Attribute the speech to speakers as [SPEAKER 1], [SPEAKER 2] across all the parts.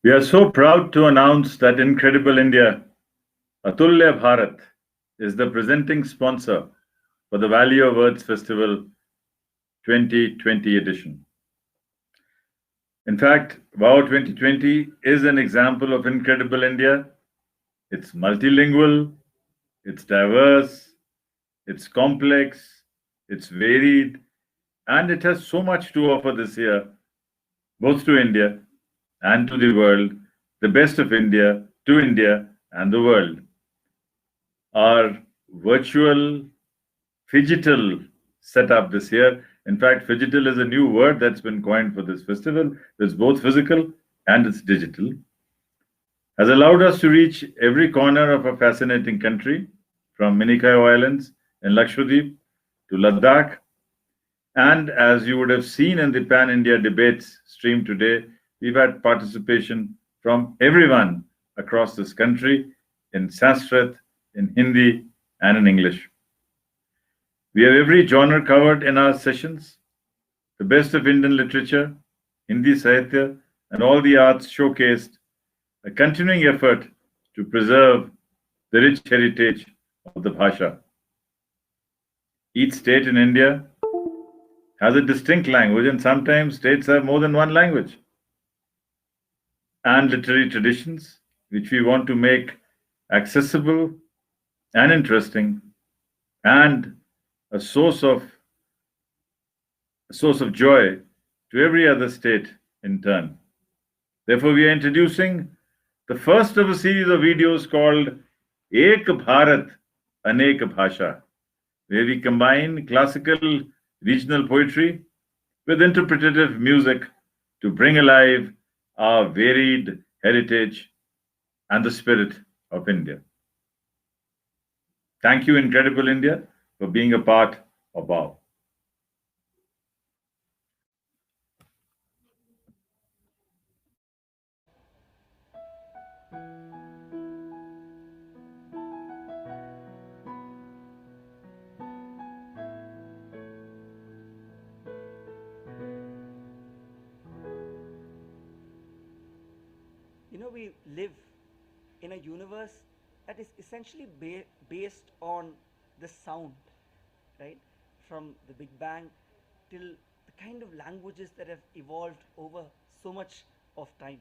[SPEAKER 1] We are so proud to announce that Incredible India, Atulya Bharat, is the presenting sponsor for the Valley of Words Festival 2020 edition. In fact, WOW 2020 is an example of Incredible India. It's multilingual, it's diverse, it's complex, it's varied, and it has so much to offer this year, both to India and to the world, the best of India to India and the world. Our virtual phygital setup this year. In fact, phygital is a new word that's been coined for this festival. It's both physical and it's digital. Has allowed us to reach every corner of a fascinating country, from Minikayo Islands in Lakshadweep to Ladakh. And as you would have seen in the Pan India debates stream today, we've had participation from everyone across this country in Sanskrit, in Hindi, and in English. We have every genre covered in our sessions, the best of Indian literature, Hindi Sahitya, and all the arts showcased, a continuing effort to preserve the rich heritage of the Bhasha. Each state in India has a distinct language, and sometimes states have more than one language, and literary traditions, which we want to make accessible and interesting and a source of joy to every other state in turn. Therefore, we are introducing the first of a series of videos called Ek Bharat Anek Bhasha, where we combine classical regional poetry with interpretative music to bring alive our varied heritage and the spirit of India. Thank you, Incredible India, for being a part of WOW.
[SPEAKER 2] We live in a universe that is essentially based on the sound, right? From the Big Bang till the kind of languages that have evolved over so much of time.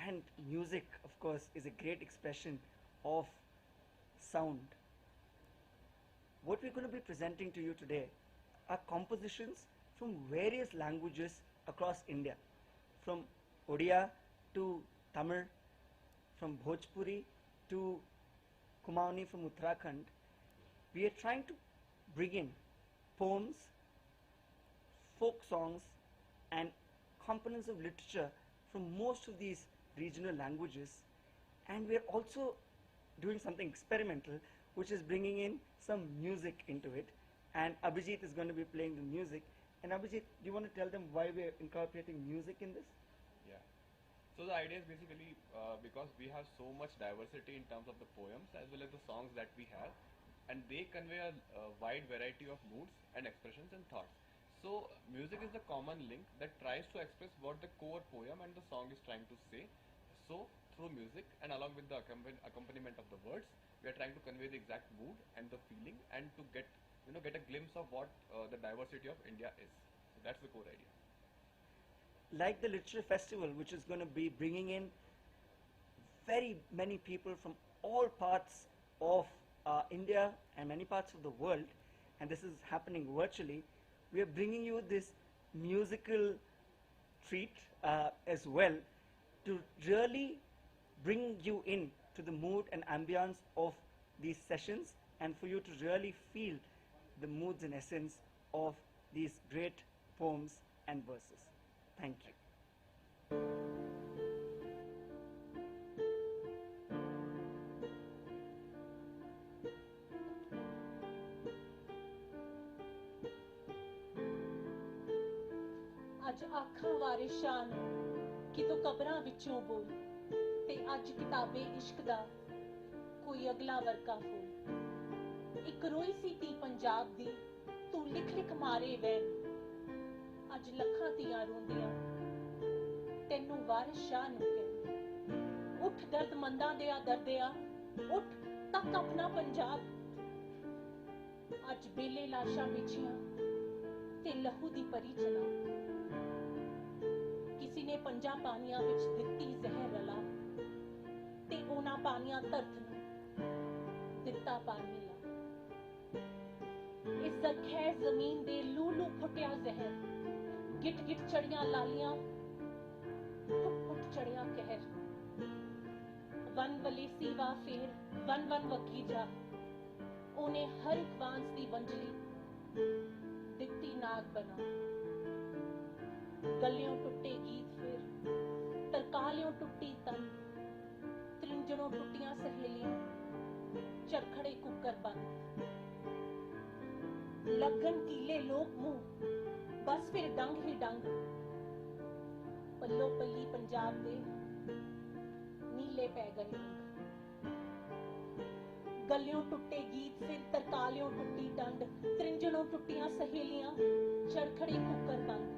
[SPEAKER 2] And music, of course, is a great expression of sound. What we're going to be presenting to you today are compositions from various languages across India, from Odia to Tamil, from Bhojpuri to Kumaoni from Uttarakhand. We are trying to bring in poems, folk songs, and components of literature from most of these regional languages. And we are also doing something experimental, which is bringing in some music into it. And Abhijit is going to be playing the music. And Abhijit, do you want to tell them why we're incorporating music in this?
[SPEAKER 3] So the idea is basically because we have so much diversity in terms of the poems as well as the songs that we have, and they convey a wide variety of moods and expressions and thoughts. So music is the common link that tries to express what the core poem and the song is trying to say. So through music and along with the accompaniment of the words, we are trying to convey the exact mood and the feeling, and to get a glimpse of what the diversity of India is. So that's the core idea.
[SPEAKER 2] Like the Literature Festival, which is going to be bringing in very many people from all parts of India and many parts of the world, and this is happening virtually, we are bringing you this musical treat as well, to really bring you in to the mood and ambience of these sessions, and for you to really feel the moods and essence of these great poems and verses. Thank you.
[SPEAKER 4] ਅੱਜ ਆਖਾਂ ਵਾਰਿਸ਼ਾਂ ਨੂੰ ਕਿਤੋਂ ਕਬਰਾਂ ਵਿੱਚੋਂ ਬੋਲ, ਤੇ ਅੱਜ ਕਿਤਾਬੇ ਇਸ਼ਕ ਦਾ ਕੋਈ ਅਗਲਾ ਵਰਕਾ ਫੋਲ। ਇੱਕ ਰੋਈ ਸੀ ਧੀ ਪੰਜਾਬ ਦੀ, ਤੂੰ ਲਿਖ ਲਿਖ ਮਾਰੇ ਵੈਣ, ਅੱਜ ਲੱਖਾਂ ਧੀਆਂ ਰੋਂਦੀਆਂ ਤੈਨੂੰ ਵਾਰਿਸ ਸ਼ਾਹ ਨੂੰ ਕਹਿੰਦੀ। ਉੱਠ ਦਰਦਮੰਦਾਂ ਦਿਆ ਦਰਦਿਆ, ਉੱਠ ਤੱਕ ਆਪਣਾ ਪੰਜਾਬ। ਅੱਜ ਬੇਲੇ ਲਾਸ਼ਾਂ ਵਿਛੀਆਂ ਤੇ ਲਹੂ ਦੀ ਪਰੀ ਚਲਾ। ਕਿਸੇ ਨੇ ਪੰਜਾਂ ਪਾਣੀਆਂ ਵਿੱਚ ਦਿੱਤੀ ਜ਼ਹਿਰ ਰਲਾ, ਤੇ ਉਹਨਾਂ ਪਾਣੀਆਂ ਧਰਤ ਨੂੰ ਦਿੱਤਾ ਪਾਣੀ ਲਾ। ਇਸ ਜ਼ਰਖੈਰ ਜ਼ਮੀਨ ਦੇ ਲੂ ਲੂ ਫੁੱਟਿਆ ਜ਼ਹਿਰ, ਗਿੱਟ ਗਿੱਟ ਚੜੀਆਂ ਲਾਲੀਆਂ, ਫੁੱਟ ਫੁੱਟ ਚੜਿਆ ਕਹਿਰ। ਵਨ ਵਲੇਸੀ ਵਾ ਫੇਰ ਵਨ ਵਨ ਵਗੀ ਜਾ, ਉਹਨੇ ਹਰ ਇੱਕ ਬਾਂਸ ਦੀ ਵੰਜਲੀ ਦਿੱਤੀ ਨਾਗ ਬਣਾ। ਗਲਿਓਂ ਟੁੱਟੇ ਗੀਤ ਫਿਰ ਤਰਕਾਲਿਓਂ ਟੁੱਟੀ ਤਨ, ਤ੍ਰਿੰਜਣੋਂ ਟੁੱਟੀਆਂ ਸਹੇਲੀਆਂ, ਚਰਖੜੇ ਕੁੱਕਰ ਬੰਦ। ਲੱਗਣ ਕੀਲੇ ਲੋਕ ਮੂੰਹ, ਬਸ ਫਿਰ ਡੰਗ ਹੀ ਡੰਗ। ਪੱਲੋ ਪੱਲੀ ਪੰਜਾਬ ਦੇ ਨੀਲੇ ਪੈ ਗਏ ਰੰਗ। ਗਲਿਓਂ ਟੁੱਟੇ ਗੀਤ ਫਿਰ ਤਰਕਾਲਿਓਂ ਟੁੱਟੀ ਡੰਡ, ਤ੍ਰਿੰਜਣੋਂ ਟੁੱਟੀਆਂ ਸਹੇਲੀਆਂ, ਚਰਖੜੇ ਕੁੱਕਰ ਬੰਦ।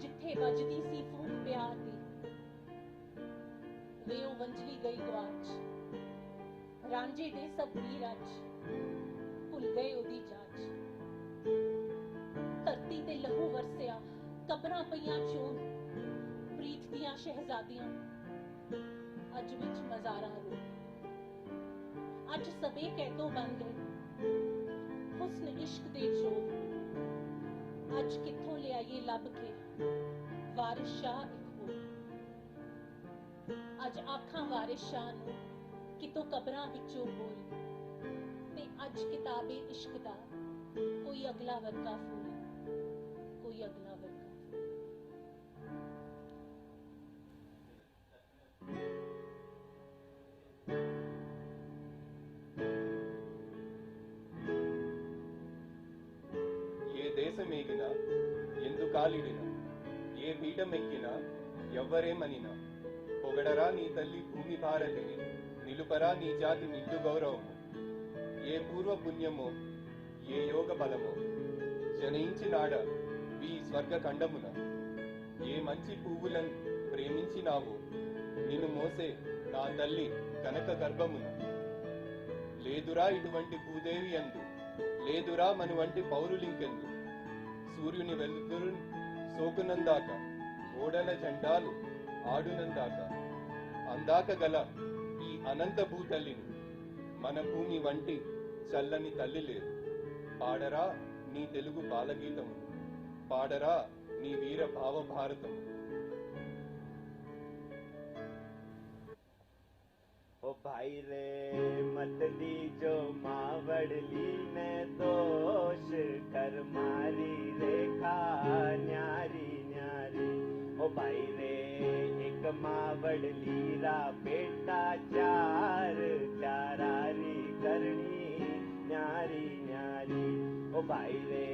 [SPEAKER 4] ਜਿੱਥੇ ਵੱਜਦੀ ਸੀ ਫੂਕ ਪਿਆਰ ਦੀ, ਵੇ ਉਹ ਵੰਜਲੀ ਗਈ ਗਵਾਚ। ਰਾਂਝੇ ਦੇ ਸਭ ਵੀਰ ਅੱਜ ਭੁੱਲ ਗਏ ਉਹਦੀ ਜਾਚ। ਧਰਤੀ ਤੇ ਲਹੂ ਵਰਸਿਆ, ਕਬਰਾਂ ਪਈਆਂ ਚੋਂ ਪ੍ਰੀਤ ਦੀਆਂ ਸ਼ਹਿਜ਼ਾਦੀਆਂ, ਅੱਜ ਵਿੱਚ ਮਜ਼ਾਰਾਂ ਰੋ। ਅੱਜ ਸਭੇ ਕਹਿਤੋਂ ਬਣ ਗਏ ਹੁਸਨ ਇਸ਼ਕ ਦੇ ਚੋਰ। ਅੱਜ ਕਿੱਥੋਂ ਲਿਆਈਏ ਲੱਭ ਕੇ ਵਾਰਿਸ ਸ਼ਾਹ ਇੱਕ ਹੋਰ। ਅੱਜ ਆਖਾਂ ਵਾਰਿਸ ਸ਼ਾਹ ਨੂੰ ਕਿਤੋਂ ਕਬਰਾਂ ਵਿੱਚੋਂ ਬੋਲ, ਤੇ ਅੱਜ ਕਿਤਾਬੇ ਇਸ਼ਕ ਦਾ ਕੋਈ ਅਗਲਾ ਵਰਕਾ ਫੂਲ, ਕੋਈ ਅਗਲਾ ਵਰਕਾ।
[SPEAKER 5] దేశమేగిన ఎందుకాలిడిన ఏ పీఠమెక్కిన ఎవ్వరేమనిన పొగడరా నీ తల్లి భూమి భారతిని, నిలుపరా నీ జాతి నిండు గౌరవము. ఏ పూర్వ పుణ్యమో ఏ యోగ బలమో జనయించినాడ ఈ స్వర్గ ఖండమున. ఏ మంచి పువ్వులను ప్రేమించినావో నిన్ను మోసే నా తల్లి కనక గర్భమున. లేదురా ఇటువంటి భూదేవి అందు, లేదురా మన వంటి పౌరులింకెందు. సూర్యుని వెలుతురు సోకునందాక, ఓడల జెండాలు ఆడునందాక, అందాక గల ఈ అనంత భూతల్లిని మన భూమి వంటి చల్లని తల్లి లేదు. పాడరా నీ తెలుగు బాలగీతము, పాడరా నీ వీర భావ భారతము.
[SPEAKER 6] ओ भाई रे मत दीजो मावड़ली ने दोष, कर मारी रेखा न्यारी न्यारी. ओ भाई रे एक मावड़ली रा बेटा चार, चारारी करनी न्यारी न्यारी. ओ भाई रे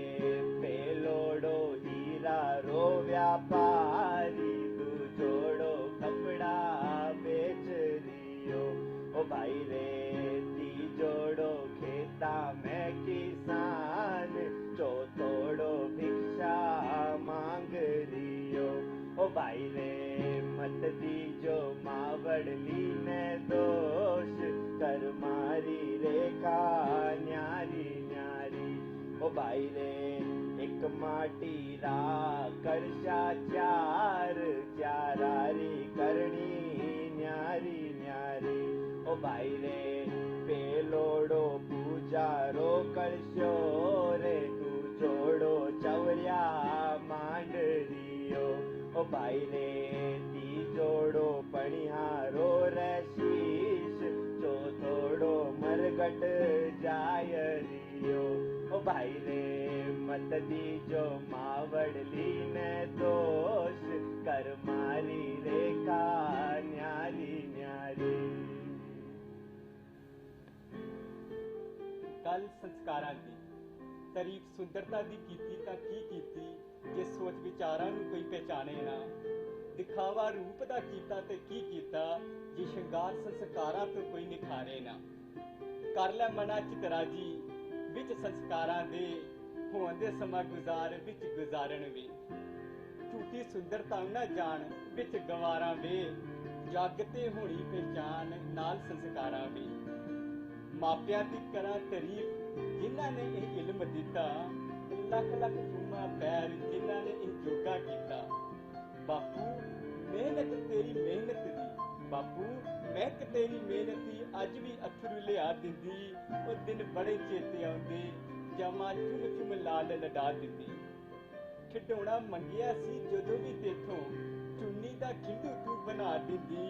[SPEAKER 6] पेलोड़ो हीरा रो व्यापारी, तू जोड़ो कपड़ा बेच रियो. ओ भाई रे ती जोड़ो खेता में किसान, चौथोड़ो भिक्षा मांग रियो. ओ भाई रे मत दीजो मावड़ली ने दोष, कर मारी रेखा न्यारी न्यारी. ओ भाई रे एक माटी रा कलशा चार, चारारी करनी न्यारी न्यारी. ओ भाई रे पेलोड़ो पूजारो कलशो रे, तू जोड़ो चवरिया मांडरियो. ओ भाई रे ती जोड़ो पणिहारो रे शीश, चौथोड़ो मरगट जाय रियो. ओ भाई रे मत दीजो मावड़ली ने दोष, कर मारी रेखा न्यारी न्यारी.
[SPEAKER 7] गल संस्कारां दी तारीफ सुंदरता दी कीती तां की कीती, जे सोच विचारां नूं कोई पहचाने ना. दिखावा रूप दा कीता ते की कीता, जे शृंगार संस्कारां तो कोई निखारे ना. कर लै मना चितराजी विच संस्कारां दे, होंदे समा गुजार विच गुजारन वे. झूठी सुंदरता ना जान विच गवारा वे जग ते होनी पहचान नाल संस्कारां वे मापियां दी करा तारीफ जिन्हां ने इह इल्म दिता लख लख चूमा पैर जिन्हां ने इह योगा कीता बापू मेहनत तेरी मेहनत दी बापू महक तेरी मेहनत दी अज भी अथरू लिया दिंदी ओ दिन बड़े चेते आउंदे जमा चुम चुम लाल लडा दिंदी खिडौना मंगिया सी जदों भी तेथों चुन्नी दा खिंडू तू बना दिंदी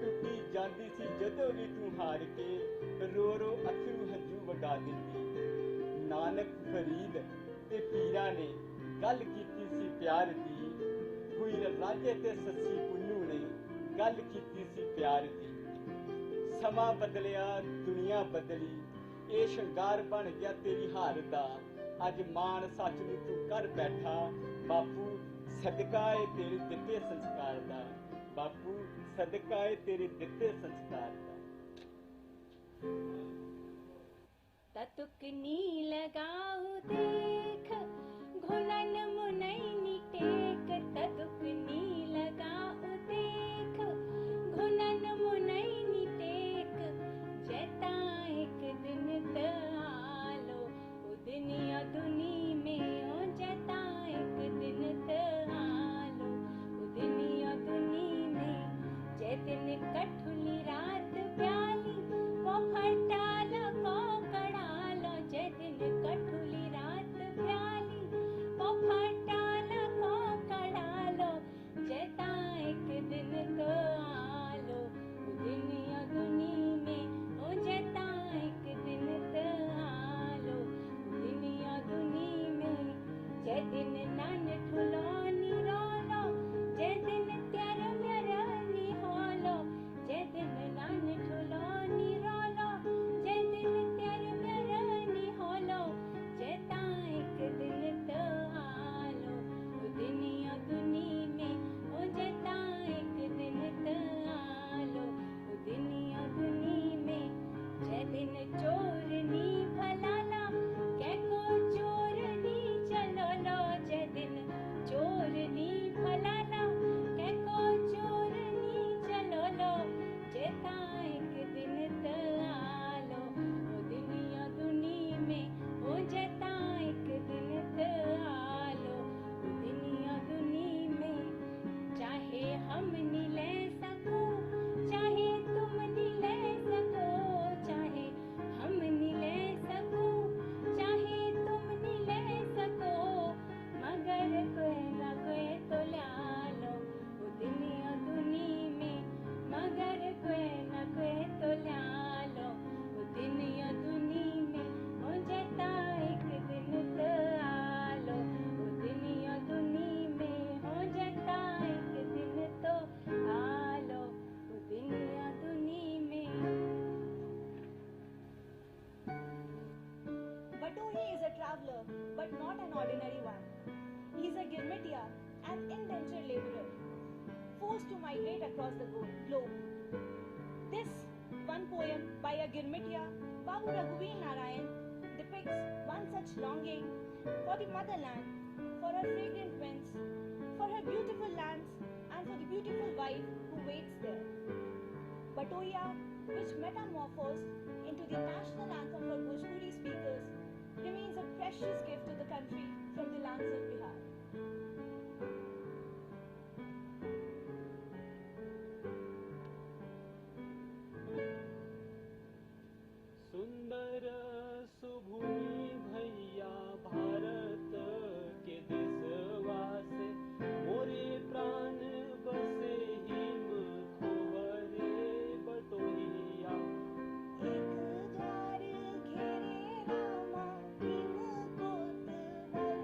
[SPEAKER 7] टुटी जांदी सी जदों भी तू हार के रो रो अथरू हंझू वगा दिंदी नानक फरीद ते पीरा ने गल कीती सी प्यार दी हुई राजे ते सस्सी पुन्नू ने गल कीती सी प्यार दी समा बदलिया दुनिया बदली ये शंगार बन गया तेरी हार दा अज मान सच नूं तू कर बैठा बापू सदका है तेरे दिते संस्कार दा बापू सदका है तेरे दिते संस्कार दा
[SPEAKER 4] ततुक नी लगाऊ देख घुलन मुनैनी टेक ततुक नी लगाऊ देख घुलन मुनैनी टेक जता एक दिन त आलो दुनिया दुनी में ओ जता एक दिन त आलो दुनिया दुनी में जै दिन कठुली रात प्याली वो खटाल को कड़ालो जै दिन कठुली रात प्याली वो खटाल को कड़ालो जता एक दिन तो आलो दुनिया दुनी में ओ जता एक दिन तो आलो दुनिया दुनी में जै दिन नान ठुलोनी रोलो जै दिन त्यार मेरा नी होलो जै दिन नान ठुलोनी रोलो जै दिन त्यार मेरा नी होलो जता एक दिन तो आलो दुनिया दुनी में ओ जता एक दिन तो आलो दुनिया दुनी में जै दिन चोर नी फलाला कै को चोर नी चलो लो जै दिन चोर नी फलाला कै को चोर नी चलो लो जता एक दिन त आलो ओ दुनिया दुनी में ओ जता एक दिन त आलो ओ दुनिया दुनी में चाहे हम नी ले सको चाहे तुम नी ले सको चाहे हम नी ले सको चाहे तुम नी ले सको मगर कोई ना कोई तो ला लो वो दुनिया दुनी में मगर कोई ना कोई तो ला लो वो दुनिया दुनी में हो जता एक दिन तो आलो वो दुनिया दुनी में हो जता एक दिन तो आलो वो दुनिया दुनी में
[SPEAKER 8] Batohi is a traveler, but not an ordinary one. He is a Girmitia, an indentured laborer, forced to migrate across the globe. This one poem by a Girmitia, Babu Raghuveer Narayan, depicts one such longing for the motherland, for her fragrant winds, for her beautiful lands, and for the beautiful wife who waits there. Batoya, which metamorphosed into the national anthem for Bhojpuri speakers, remains a precious gift to the country from the lands of Bihar.
[SPEAKER 7] सुंदर सुभूमि भैया भारत के देशवा से मोरे प्राण बसे him खोहरे बटोहिया
[SPEAKER 8] एक द्वार घेरे रामा भीम कोतवाल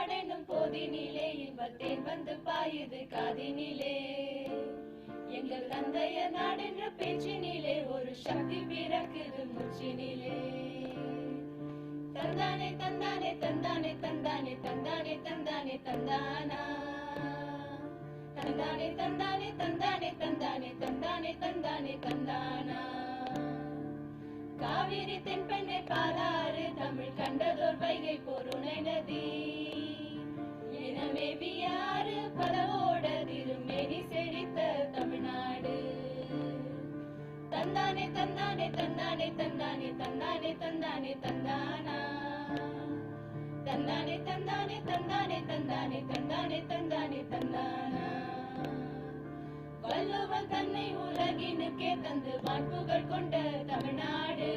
[SPEAKER 9] பாடெனும் போதினிலே இன்பத்தேன் வந்து பாயுது காதினிலே எங்கள் தந்தையர் நாடென்ற பேச்சினிலே ஒரு சக்தி பிறக்குது மூச்சினிலே தந்தானே தந்தானே தந்தானே தந்தானே தந்தானே தந்தானே தந்தானா தந்தானே தந்தானே தந்தானே தந்தானே தந்தானே தந்தானே தந்தானா காவிரி தென்பெண்ணை பாலாறு தமிழ் கண்டதோர் வைகை பொருணை நதி இனமேவியாறு பலவோட திருமேனி செழித்த தமிழ்நாடு தந்தானே தந்தானே தந்தானே தந்தானே தந்தானே தந்தானே தந்தானா தந்தானே தந்தானே தந்தானே தந்தானே தந்தானே தந்தானே தந்தானா வள்ளுவன் தன்னை உலகினுக்கே தந்து வான்புகள் கொண்ட தமிழ்நாடு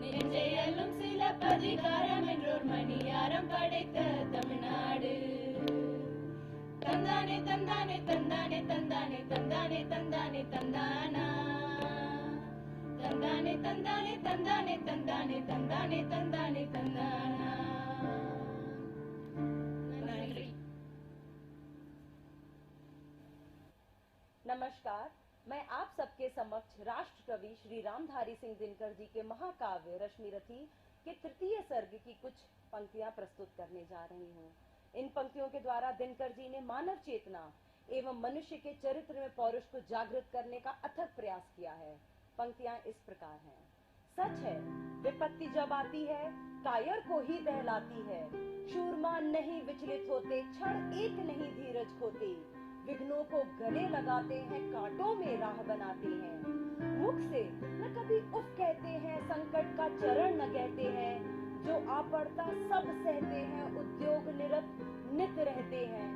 [SPEAKER 9] நெஞ்சையல்லும் சிலப்பதிகாரம் என்றோர் மணியாரம் படைத்த தமிழ்நாடு தந்தானே தந்தானே தந்தானே தந்தானே தந்தானே தந்தானே தந்தானா தந்தானே தந்தானே தந்தானே தந்தானே தந்தானே தந்தானே தந்தானா நன்றி.
[SPEAKER 10] नमस्कार, मैं आप सबके समक्ष राष्ट्र कवि श्री रामधारी सिंह दिनकर जी के महाकाव्य रश्मि रथी के तृतीय सर्ग की कुछ पंक्तियां प्रस्तुत करने जा रही हूँ। इन पंक्तियों के द्वारा दिनकर जी ने मानव चेतना एवं मनुष्य के चरित्र में पौरुष को जागृत करने का अथक प्रयास किया है। पंक्तियां इस प्रकार हैं। सच है, विपत्ति जब आती है कायर को ही दहलाती है, शूरमा नहीं विचलित होते, क्षण एक नहीं धीरज खोते, विघ्नों को गले लगाते हैं, कांटों में राह बनाते हैं, मुख से न कभी उफ कहते हैं, संकट का चरण न कहते हैं, जो आ पड़ता सब सहते हैं, उद्योग निरत नित रहते हैं,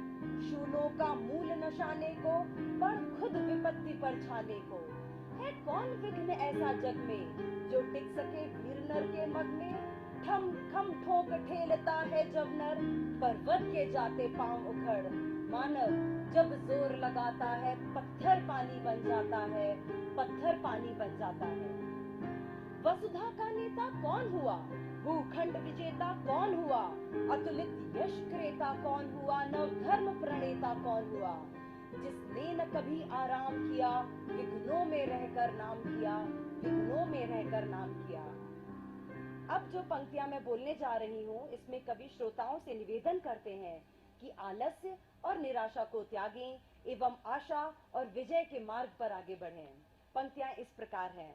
[SPEAKER 10] शूलों का मूल नशाने को पर खुद विपत्ति पर छाने को, है कौन विघ्न ऐसा जग में जो टिक सके वीर नर के मग में, ठम ठम ठोक ठेलता है जब नर, पर्वत के जाते पांव उखड़, मानव जब जोर लगाता है पत्थर पानी बन जाता है, पत्थर पानी बन जाता है। वसुधा का नेता कौन हुआ, भूखंड विजेता कौन हुआ, अतुलित यश क्रेता कौन हुआ, नव धर्म प्रणेता कौन हुआ, जिसने न कभी आराम किया, विघ्नों में रहकर नाम किया, विघ्नों में रहकर नाम किया। अब जो पंक्तियां मैं बोलने जा रही हूँ, इसमें कवि श्रोताओं से निवेदन करते हैं कि आलस्य और निराशा को त्यागें एवं आशा और विजय के मार्ग पर आगे बढ़ें। पंक्तियां इस प्रकार हैं।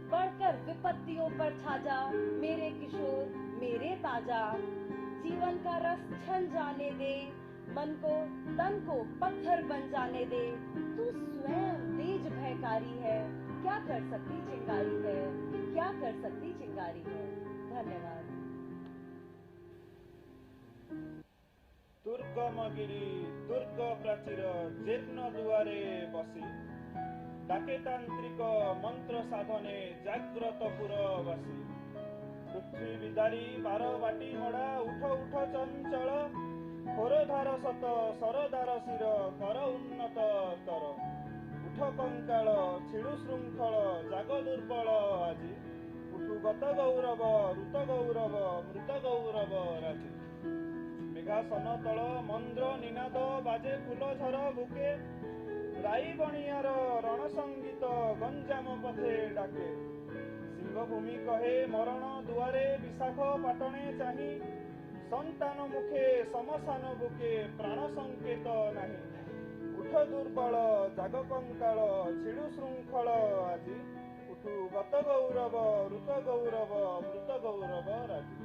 [SPEAKER 10] बढ़कर विपत्तियों पर छा जा मेरे किशोर मेरे ताजा, जीवन का रस छन जाने दे, मन को तन को पत्थर बन जाने दे, तू स्वयं तेज भयकारी है, क्या कर सकती चिंगारी है, क्या कर सकती चिंगारी है। धन्यवाद।
[SPEAKER 11] दुर्गमगिरी दुर्ग प्राचीर जीर्ण दुआरे बसी, डाके तांत्रिक मंत्र साधने जाग्रत पुरवासी, पृथ्वी विदारी बारबाटी मड़ा उठ उठ चंचल, होरधार सत सरदार शिर कर उन्नत तर, उठ कंकाल छिड़ु श्रृंखल जाग दुर्बल आजी, उठु गत गौरव ऋत गौरव मृत गौरव राजी, मेघासन तल मंद्र निनाद बाजे फूल झर बुके, राई बणियार रण संगीत गंजाम पथे डाके, सिंहभूमि कहे मरण दुआरे विशाख पाटणे चाही, संतान मुखे समसान बुके प्राण संकेत नाही, उठ दुर्बल जाग कंकाल छिड़ु श्रृंखल आजी, उठु गत गौरव ऋत गौरव मृत गौरव राजी।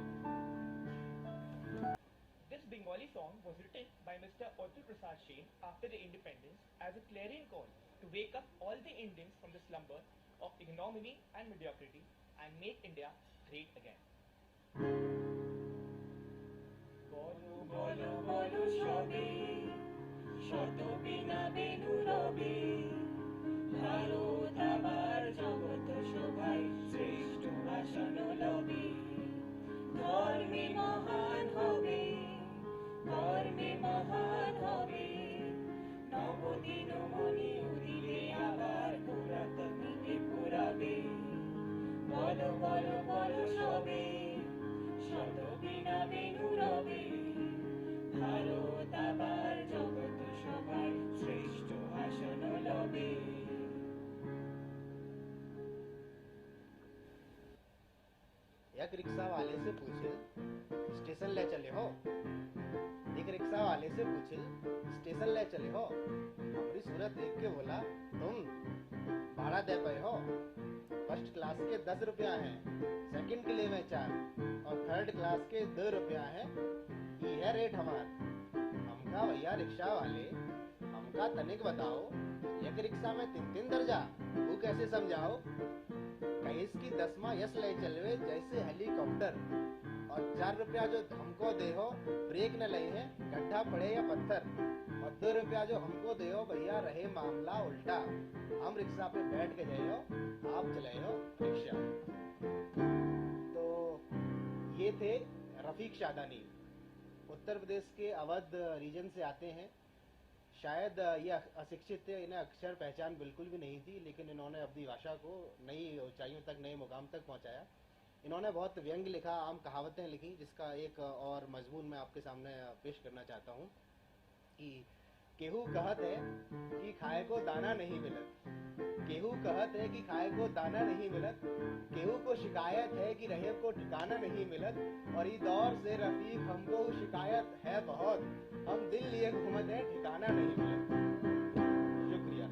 [SPEAKER 12] This Bengali song was written by Mr. Atul Prasad Sen after the independence as a clarion call to wake up all the Indians from the slumber of ignominy and mediocrity and make India great again.
[SPEAKER 9] বলো বলো বলো সবে শত বিনা বেনু রবে, ভারত আবার জগৎ শোভায় শ্রেষ্ঠ আসন লবে, ধর্মে মহান হবে, ধর্মে মহান হবে, নবদিন মনি উদিলে আবার পুরাতনীকে পুরাবে, বলো বলো বলো সবে শত বিনা
[SPEAKER 6] एक रिक्शा वाले से पूछे स्टेशन ले चले हो। एक रिक्शा वाले से पूछे स्टेशन ले चले हो। हमारी सूरत देख के बोला तुम भाड़ा दे पाए हो। फर्स्ट क्लास के 10 रुपया है, सेकंड के लिए में 4 और थर्ड क्लास के 2 रुपया है। ये है रेट हमार। हमका भैया रिक्शा वाले हमका तनिक बताओ, एक रिक्शा में 3-3 दर्जा वो कैसे समझाओ। कहीं इसकी 10वां यस ले चलवे जैसे हेलीकॉप्टर और 4 रुपया जो हमको दे हो ब्रेक न लगे है गड्ढा पड़े या पत्थर और 2 रुपया जो हमको दे हो भैया रहे मामला उल्टा। हम रिक्शा पे बैठ के गए हो, आप चले हो रिक्शा। तो ये थे रफीक शादानी, उत्तर प्रदेश के अवध रीजन से आते हैं। शायद ये अशिक्षित थे, इन्हें अक्षर पहचान बिल्कुल भी नहीं थी, लेकिन इन्होंने अपनी भाषा को नई ऊंचाइयों तक, नए मुकाम तक पहुंचाया। इन्होंने बहुत व्यंग्य लिखा, आम कहावतें लिखी, जिसका एक और मजमून मैं आपके सामने पेश करना चाहता हूँ कि केहू कहत है कि खाए को दाना नहीं मिलत, केहू कहत है कि खाए को दाना नहीं मिलत, केहू को शिकायत है कि रहे को ठिकाना नहीं मिलत, और इस दौर से रफीक हमको शिकायत है बहुत, हम दिल लिए घूमत है ठिकाना नहीं मिलत। शुक्रिया।